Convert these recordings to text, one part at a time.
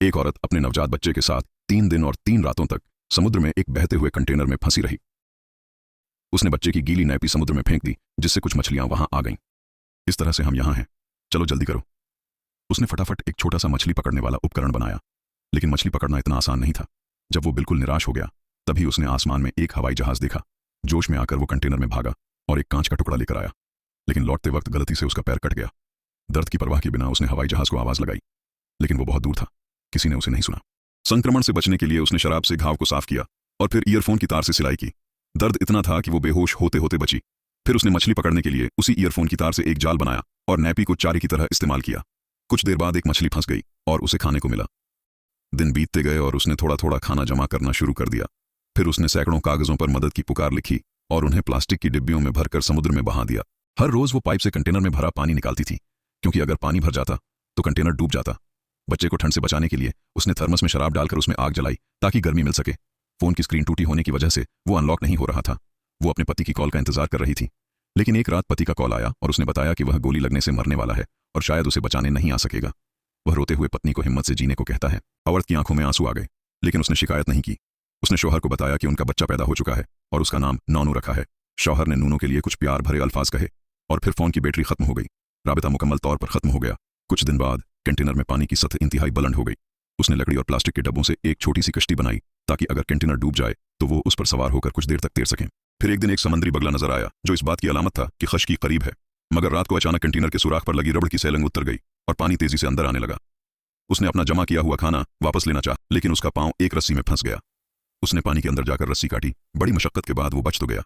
एक औरत अपने नवजात बच्चे के साथ 3 दिन और 3 रातों तक समुद्र में एक बहते हुए कंटेनर में फंसी रही। उसने बच्चे की गीली नैपी समुद्र में फेंक दी, जिससे कुछ मछलियां वहां आ गईं। इस तरह से हम यहां हैं, चलो जल्दी करो। उसने फटाफट एक छोटा सा मछली पकड़ने वाला उपकरण बनाया, लेकिन मछली पकड़ना इतना आसान नहीं था। जब वो बिल्कुल निराश हो गया, तभी उसने आसमान में एक हवाई जहाज देखा। जोश में आकर वो कंटेनर में भागा और एक कांच का टुकड़ा लेकर आया, लेकिन लौटते वक्त गलती से उसका पैर कट गया। दर्द की परवाह के बिना उसने हवाई जहाज को आवाज लगाई, लेकिन वो बहुत दूर था, किसी ने उसे नहीं सुना। संक्रमण से बचने के लिए उसने शराब से घाव को साफ किया और फिर ईयरफोन की तार से सिलाई की। दर्द इतना था कि वो बेहोश होते होते बची। फिर उसने मछली पकड़ने के लिए उसी ईयरफोन की तार से एक जाल बनाया और नैपी को चारे की तरह इस्तेमाल किया। कुछ देर बाद एक मछली फंस गई और उसे खाने को मिला। दिन बीतते गए और उसने थोड़ा थोड़ा खाना जमा करना शुरू कर दिया। फिर उसने सैकड़ों कागजों पर मदद की पुकार लिखी और उन्हें प्लास्टिक की डिब्बियों में भरकर समुद्र में बहा दिया। हर रोज वो पाइप से कंटेनर में भरा पानी निकालती थी, क्योंकि अगर पानी भर जाता तो कंटेनर डूब जाता। बच्चे को ठंड से बचाने के लिए उसने थर्मस में शराब डालकर उसमें आग जलाई ताकि गर्मी मिल सके। फोन की स्क्रीन टूटी होने की वजह से वो अनलॉक नहीं हो रहा था। वो अपने पति की कॉल का इंतजार कर रही थी, लेकिन एक रात पति का कॉल आया और उसने बताया कि वह गोली लगने से मरने वाला है और शायद उसे बचाने नहीं आ सकेगा। वह रोते हुए पत्नी को हिम्मत से जीने को कहता है। औरत की आंखों में आंसू आ गए, लेकिन उसने शिकायत नहीं की। उसने शौहर को बताया कि उनका बच्चा पैदा हो चुका है और उसका नाम नूनू रखा है। शौहर ने नूनू के लिए कुछ प्यार भरे अल्फाज कहे और फिर फोन की बैटरी खत्म हो गई। राबिता मुकम्मल तौर पर खत्म हो गया। कुछ दिन बाद कंटेनर में पानी की सतह इंतहाई बुलंद हो गई। उसने लकड़ी और प्लास्टिक के डब्बों से एक छोटी सी कश्ती बनाई ताकि अगर कंटेनर डूब जाए तो वो उस पर सवार होकर कुछ देर तक तैर सकें। फिर एक दिन एक समुद्री बगला नजर आया, जो इस बात की अलामत था कि खश्की करीब है। मगर रात को अचानक कंटेनर के सुराख पर लगी रबड़ की सैलंग उतर गई और पानी तेजी से अंदर आने लगा। उसने अपना जमा किया हुआ खाना वापस लेना चाहा, लेकिन उसका पांव एक रस्सी में फंस गया। उसने पानी के अंदर जाकर रस्सी काटी। बड़ी मशक्कत के बाद वो बच तो गया,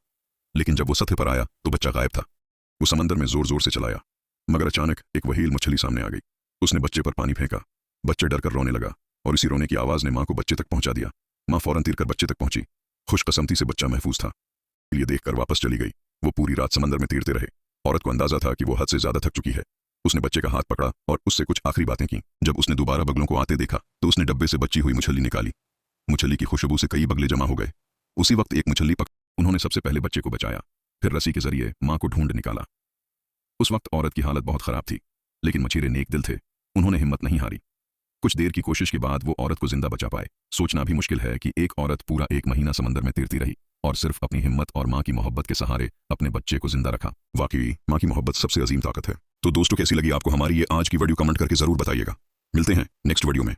लेकिन जब वो सतह पर आया तो बच्चा गायब था। वो समंदर में जोर जोर से चलाया, मगर अचानक एक वहील मछली सामने आ गई। उसने बच्चे पर पानी फेंका। बच्चे डर कर रोने लगा और इसी रोने की आवाज ने मां को बच्चे तक पहुंचा दिया। मां फौरन तीर कर बच्चे तक पहुंची। खुशकस्मती से बच्चा महफूज था, ये देखकर वापस चली गई। वो पूरी रात समंदर में तीरते रहे। औरत को अंदाजा था कि वो हद से ज्यादा थक चुकी है। उसने बच्चे का हाथ पकड़ा और उससे कुछ आखिरी बातें की। जब उसने दोबारा बगलों को आते देखा तो उसने डब्बे से बची हुई मछली निकाली। मछली की खुशबू से कई बगले जमा हो गए। उसी वक्त एक मछली उन्होंने सबसे पहले बच्चे को बचाया, फिर रस्सी के जरिए मां को ढूंढ निकाला। उस वक्त औरत की हालत बहुत खराब थी, लेकिन मछिरे नेक दिल थे। उन्होंने हिम्मत नहीं हारी। कुछ देर की कोशिश के बाद वो औरत को जिंदा बचा पाए। सोचना भी मुश्किल है कि एक औरत पूरा 1 महीना समंदर में तैरती रही और सिर्फ अपनी हिम्मत और मां की मोहब्बत के सहारे अपने बच्चे को जिंदा रखा। वाकई मां की मोहब्बत सबसे अजीम ताकत है। तो दोस्तों, कैसी लगी आपको हमारी ये आज की वीडियो? कमेंट करके जरूर बताइएगा। मिलते हैं नेक्स्ट वीडियो में।